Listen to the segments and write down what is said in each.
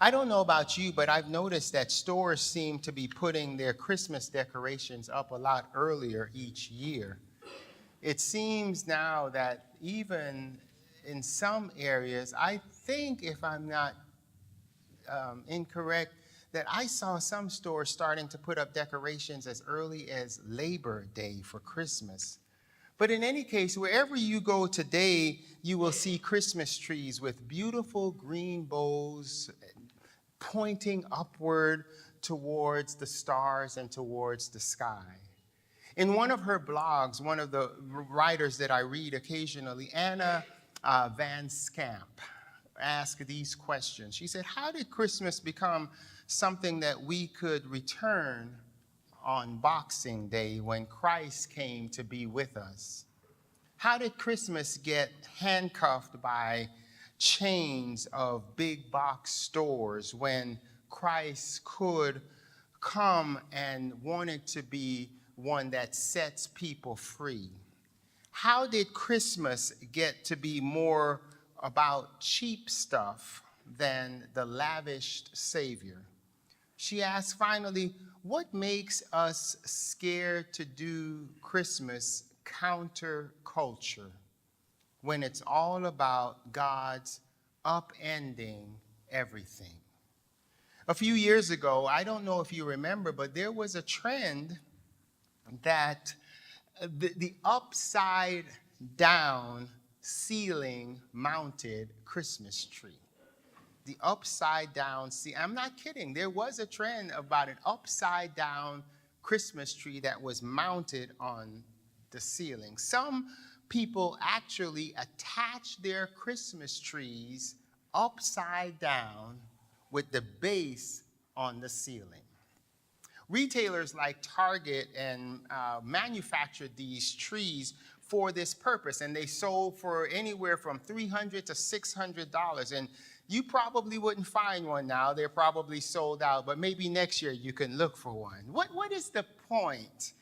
I don't know about you, but I've noticed that stores seem to be putting their Christmas decorations up a lot earlier each year. It seems now that even in some areas, I think, if I'm not incorrect, that I saw some stores starting to put up decorations as early as Labor Day for Christmas. But in any case, wherever you go today, you will see Christmas trees with beautiful green bows pointing upward towards the stars and towards the sky. In one of her blogs, one of the writers that I read occasionally, Anna Van Scamp, asked these questions. She said, how did Christmas become something that we could return on Boxing Day when Christ came to be with us? How did Christmas get handcuffed by chains of big box stores when Christ could come and wanted to be one that sets people free? How did Christmas get to be more about cheap stuff than the lavished Savior? She asked finally, what makes us scared to do Christmas counterculture when it's all about God's upending everything? A few years ago, I don't know if you remember, but there was a trend that the upside down ceiling mounted Christmas tree. The upside down, I'm not kidding. There was a trend about an upside down Christmas tree that was mounted on the ceiling. Some people actually attach their Christmas trees upside down with the base on the ceiling. Retailers like Target and manufactured these trees for this purpose, and they sold for anywhere from $300 to $600. And you probably wouldn't find one now. They're probably sold out, but maybe next year you can look for one. What is the point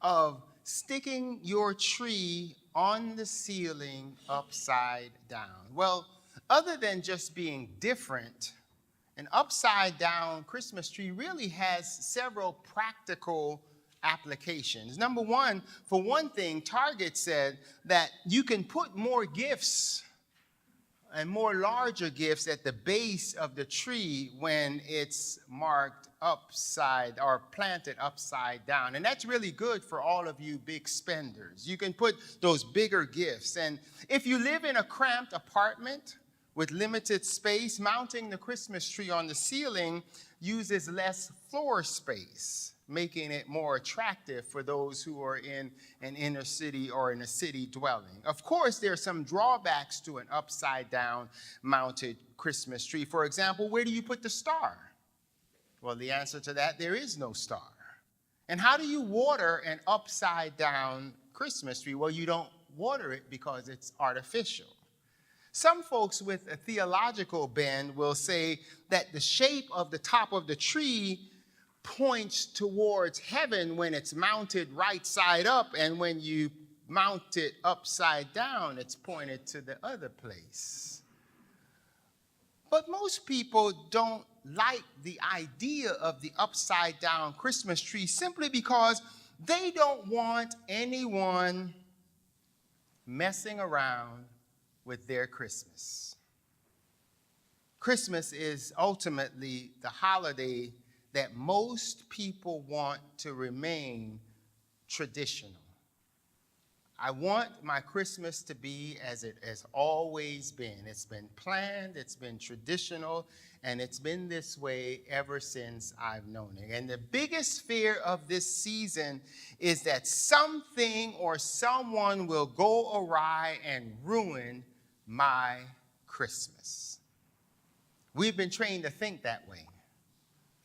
of sticking your tree on the ceiling upside down? Well, other than just being different, an upside down Christmas tree really has several practical applications. Number one, for one thing, Target said that you can put more gifts and more larger gifts at the base of the tree when it's marked upside or planted upside down. And that's really good for all of you big spenders. You can put those bigger gifts. And if you live in a cramped apartment with limited space, mounting the Christmas tree on the ceiling uses less floor space, making it more attractive for those who are in an inner city or in a city dwelling. Of course, there are some drawbacks to an upside down mounted Christmas tree. For example, where do you put the star? Well, the answer to that, there is no star. And how do you water an upside down Christmas tree? Well, you don't water it because it's artificial. Some folks with a theological bend will say that the shape of the top of the tree points towards heaven when it's mounted right side up, and when you mount it upside down, it's pointed to the other place. But most people don't like the idea of the upside down Christmas tree simply because they don't want anyone messing around with their Christmas. Christmas is ultimately the holiday that most people want to remain traditional. I want my Christmas to be as it has always been. It's been planned, it's been traditional, and it's been this way ever since I've known it. And the biggest fear of this season is that something or someone will go awry and ruin my Christmas. We've been trained to think that way.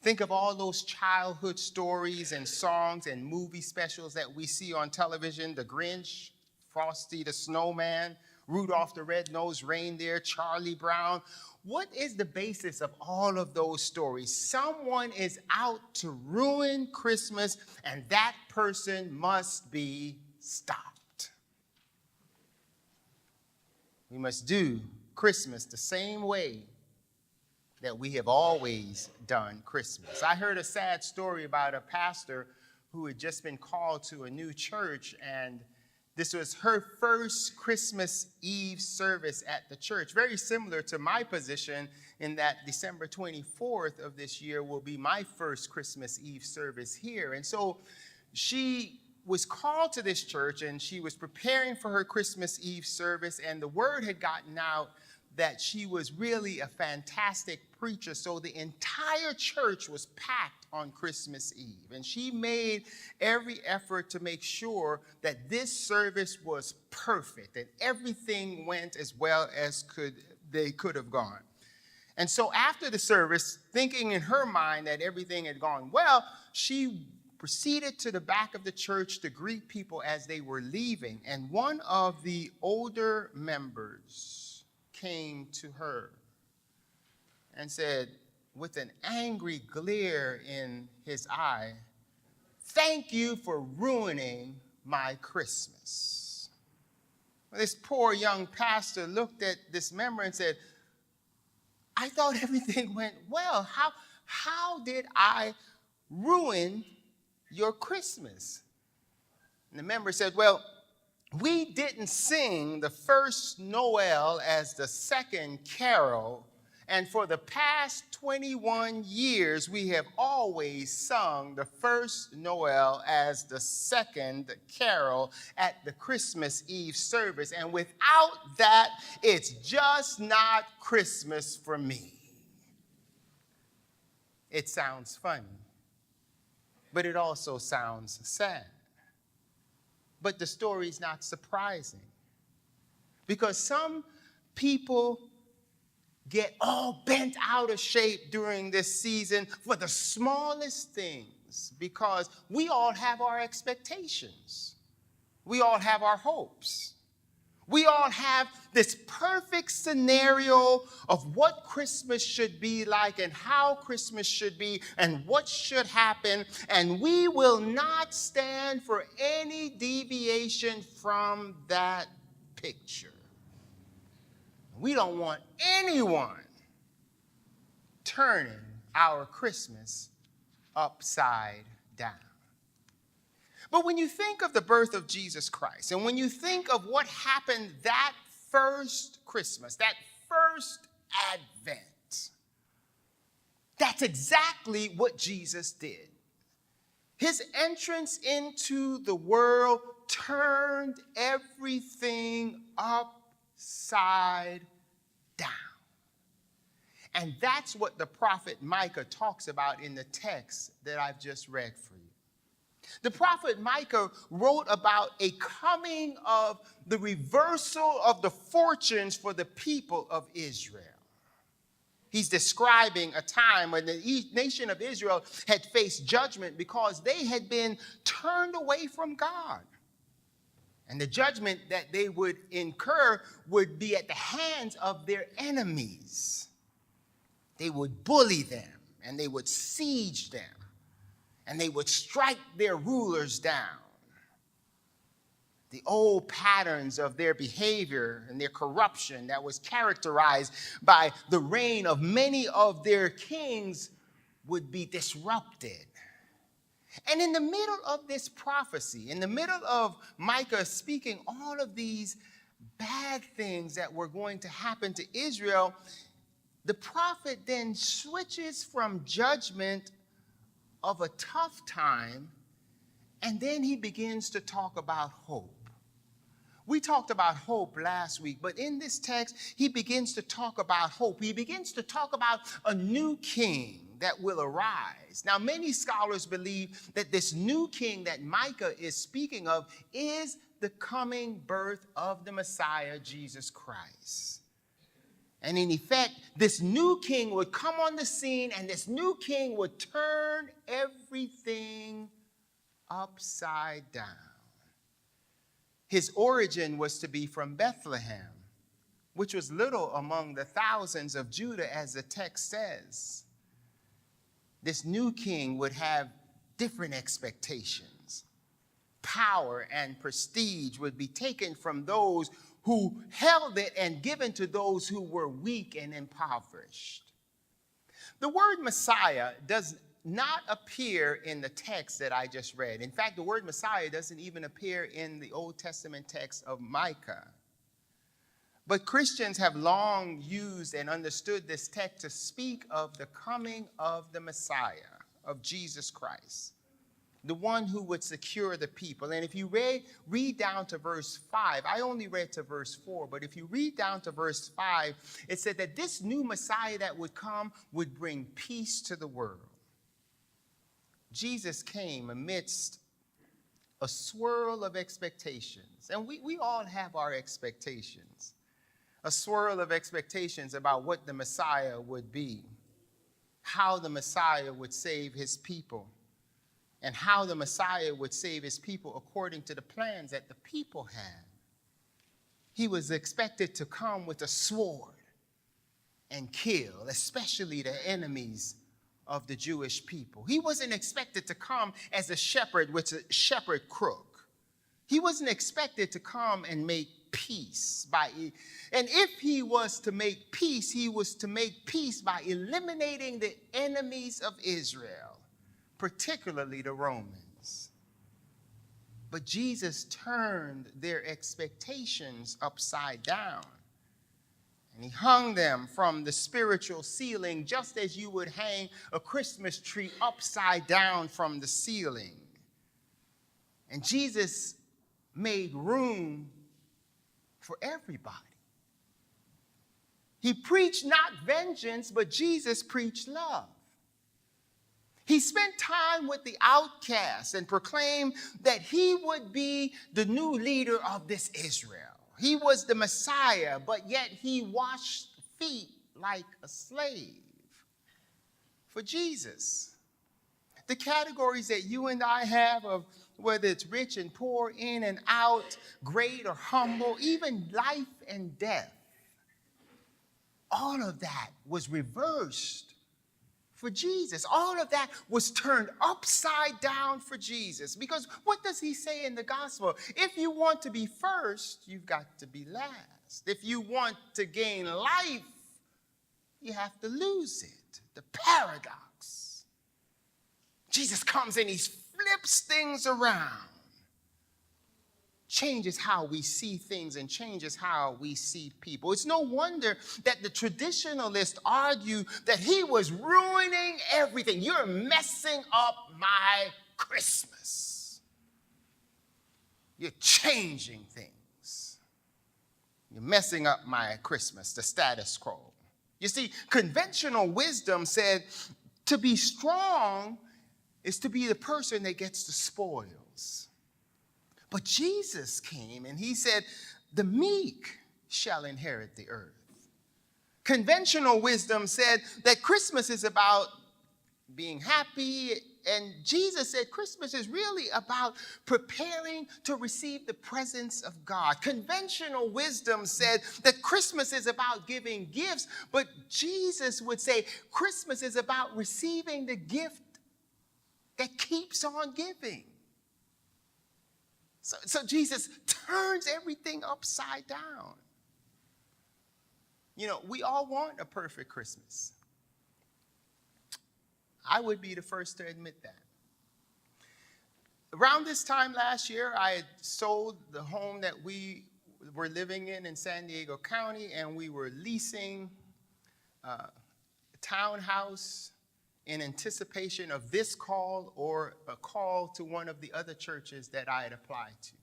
Think of all those childhood stories and songs and movie specials that we see on television: The Grinch, Frosty the Snowman, Rudolph the Red-Nosed Reindeer, Charlie Brown. What is the basis of all of those stories? Someone is out to ruin Christmas, and that person must be stopped. We must do Christmas the same way that we have always done Christmas. I heard a sad story about a pastor who had just been called to a new church, and this was her first Christmas Eve service at the church, very similar to my position in that December 24th of this year will be my first Christmas Eve service here. And so she was called to this church, and she was preparing for her Christmas Eve service, and the word had gotten out that she was really a fantastic preacher. So the entire church was packed on Christmas Eve. And she made every effort to make sure that this service was perfect, that everything went as well as they could have gone. And so after the service, thinking in her mind that everything had gone well, she proceeded to the back of the church to greet people as they were leaving. And one of the older members came to her and said, with an angry glare in his eye, "Thank you for ruining my Christmas." This poor young pastor looked at this member and said, "I thought everything went well. How did I ruin your Christmas?" And the member said, "Well, we didn't sing the first Noel as the second carol, and for the past 21 years, we have always sung the first Noel as the second carol at the Christmas Eve service, and without that, it's just not Christmas for me." It sounds funny, but it also sounds sad. But the story's not surprising, because some people get all bent out of shape during this season for the smallest things, because we all have our expectations. We all have our hopes. We all have this perfect scenario of what Christmas should be like and how Christmas should be and what should happen, and we will not stand for any deviation from that picture. We don't want anyone turning our Christmas upside down. But when you think of the birth of Jesus Christ, and when you think of what happened that first Christmas, that first Advent, that's exactly what Jesus did. His entrance into the world turned everything upside down. And that's what the prophet Micah talks about in the text that I've just read for you. The prophet Micah wrote about a coming of the reversal of the fortunes for the people of Israel. He's describing a time when the nation of Israel had faced judgment because they had been turned away from God. And the judgment that they would incur would be at the hands of their enemies. They would bully them, and they would siege them, and they would strike their rulers down. The old patterns of their behavior and their corruption that was characterized by the reign of many of their kings would be disrupted. And in the middle of this prophecy, in the middle of Micah speaking all of these bad things that were going to happen to Israel, the prophet then switches from judgment of a tough time, and then he begins to talk about hope. We talked about hope last week, but in this text, he begins to talk about hope. He begins to talk about a new king that will arise. Now, many scholars believe that this new king that Micah is speaking of is the coming birth of the Messiah, Jesus Christ. And in effect, this new king would come on the scene, and this new king would turn everything upside down. His origin was to be from Bethlehem, which was little among the thousands of Judah, as the text says. This new king would have different expectations. Power and prestige would be taken from those who held it and given to those who were weak and impoverished. The word Messiah does not appear in the text that I just read. In fact, the word Messiah doesn't even appear in the Old Testament text of Micah. But Christians have long used and understood this text to speak of the coming of the Messiah, of Jesus Christ, the one who would secure the people. And if you read down to verse 5, I only read to verse 4, but if you read down to verse 5, it said that this new Messiah that would come would bring peace to the world. Jesus came amidst a swirl of expectations, and we all have our expectations, a swirl of expectations about what the Messiah would be, how the Messiah would save his people, and how the Messiah would save his people according to the plans that the people had. He was expected to come with a sword and kill, especially the enemies of the Jewish people. He wasn't expected to come as a shepherd with a shepherd crook. He wasn't expected to come and make peace and if he was to make peace, he was to make peace by eliminating the enemies of Israel, particularly the Romans. But Jesus turned their expectations upside down, and he hung them from the spiritual ceiling, just as you would hang a Christmas tree upside down from the ceiling. And Jesus made room for everybody. He preached not vengeance, but Jesus preached love. He spent time with the outcasts and proclaimed that he would be the new leader of this Israel. He was the Messiah, but yet he washed feet like a slave for Jesus. The categories that you and I have of whether it's rich and poor, in and out, great or humble, even life and death, all of that was reversed for Jesus. All of that was turned upside down for Jesus. Because what does he say in the gospel? If you want to be first, you've got to be last. If you want to gain life, you have to lose it. The paradox. Jesus comes and he flips things around, changes how we see things and changes how we see people. It's no wonder that the traditionalists argue that he was ruining everything. You're messing up my Christmas. You're changing things. You're messing up my Christmas, the status quo. You see, conventional wisdom said to be strong is to be the person that gets the spoils. But Jesus came and he said, the meek shall inherit the earth. Conventional wisdom said that Christmas is about being happy, and Jesus said Christmas is really about preparing to receive the presence of God. Conventional wisdom said that Christmas is about giving gifts, but Jesus would say Christmas is about receiving the gift that keeps on giving. So Jesus turns everything upside down. You know, we all want a perfect Christmas. I would be the first to admit that. Around this time last year, I had sold the home that we were living in San Diego County, and we were leasing a townhouse in anticipation of this call or a call to one of the other churches that I had applied to.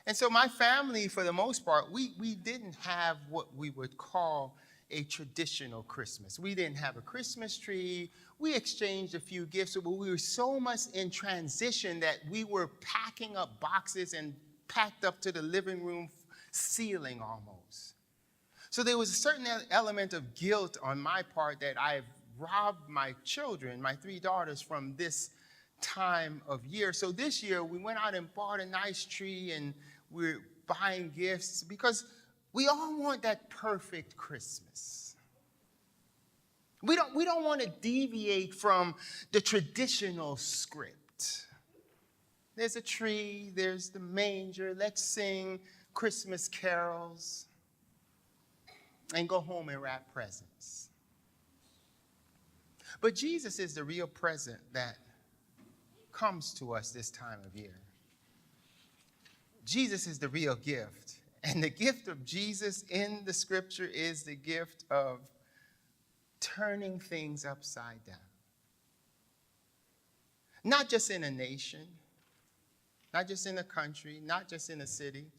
And so my family, for the most part, we didn't have what we would call a traditional Christmas. We didn't have a Christmas tree. We exchanged a few gifts, but we were so much in transition that we were packing up boxes and packed up to the living room ceiling almost. So there was a certain element of guilt on my part that I've robbed my children, my 3 daughters, from this time of year. So this year we went out and bought a nice tree, and we're buying gifts because we all want that perfect Christmas. We don't want to deviate from the traditional script. There's a tree, there's the manger, let's sing Christmas carols and go home and wrap presents. But Jesus is the real present that comes to us this time of year. Jesus is the real gift. And the gift of Jesus in the scripture is the gift of turning things upside down. Not just in a nation, not just in a country, not just in a city,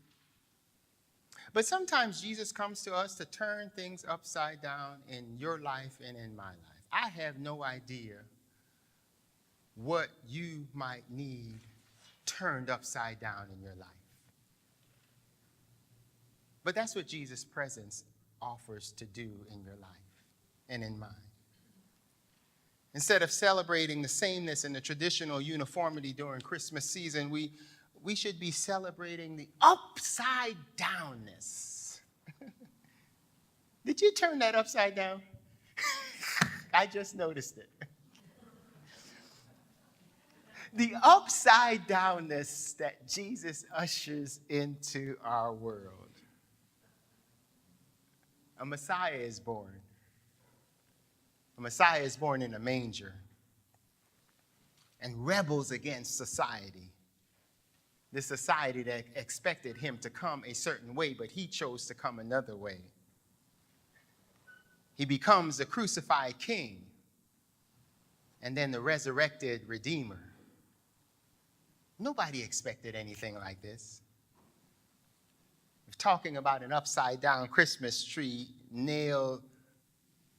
but sometimes Jesus comes to us to turn things upside down in your life and in my life. I have no idea what you might need turned upside down in your life. But that's what Jesus' presence offers to do in your life and in mine. Instead of celebrating the sameness and the traditional uniformity during Christmas season, we should be celebrating the upside downness. Did you turn that upside down? I just noticed it. The upside downness that Jesus ushers into our world. A Messiah is born. A Messiah is born in a manger and rebels against society. The society that expected him to come a certain way, but he chose to come another way. He becomes the crucified king and then the resurrected redeemer. Nobody expected anything like this. If talking about an upside down Christmas tree nailed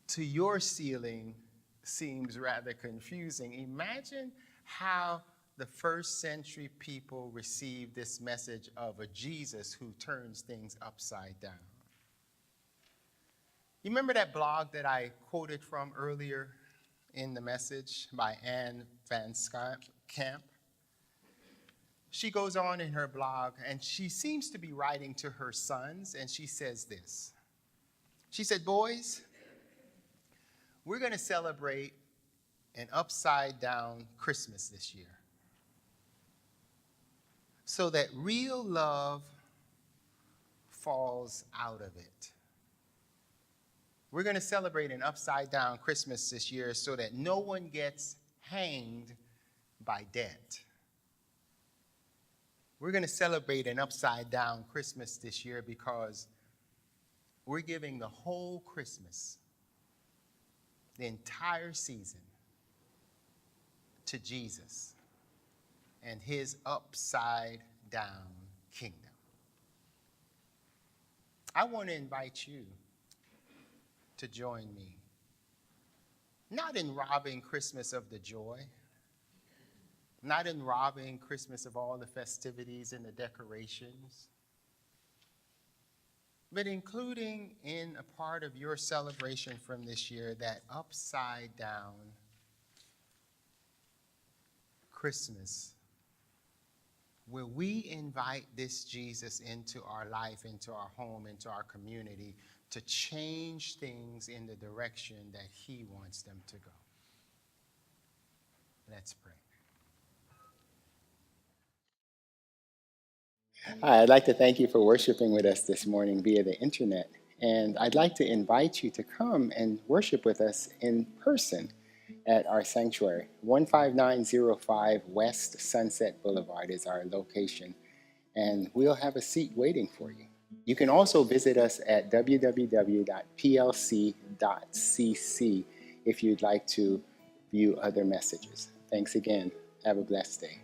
to your ceiling seems rather confusing, imagine how the first century people received this message of a Jesus who turns things upside down. You remember that blog that I quoted from earlier in the message by Anne Van Camp? She goes on in her blog, and she seems to be writing to her sons, and she says this. She said, "Boys, we're going to celebrate an upside-down Christmas this year so that real love falls out of it. We're going to celebrate an upside-down Christmas this year so that no one gets hanged by debt. We're going to celebrate an upside-down Christmas this year because we're giving the whole Christmas, the entire season, to Jesus and his upside-down kingdom." I want to invite you to join me, not in robbing Christmas of the joy, not in robbing Christmas of all the festivities and the decorations, but including in a part of your celebration from this year that upside down Christmas, where we invite this Jesus into our life, into our home, into our community, to change things in the direction that he wants them to go. Let's pray. Hi, I'd like to thank you for worshiping with us this morning via the internet. And I'd like to invite you to come and worship with us in person at our sanctuary. 15905 West Sunset Boulevard is our location, and we'll have a seat waiting for you. You can also visit us at www.plc.cc if you'd like to view other messages. Thanks again. Have a blessed day.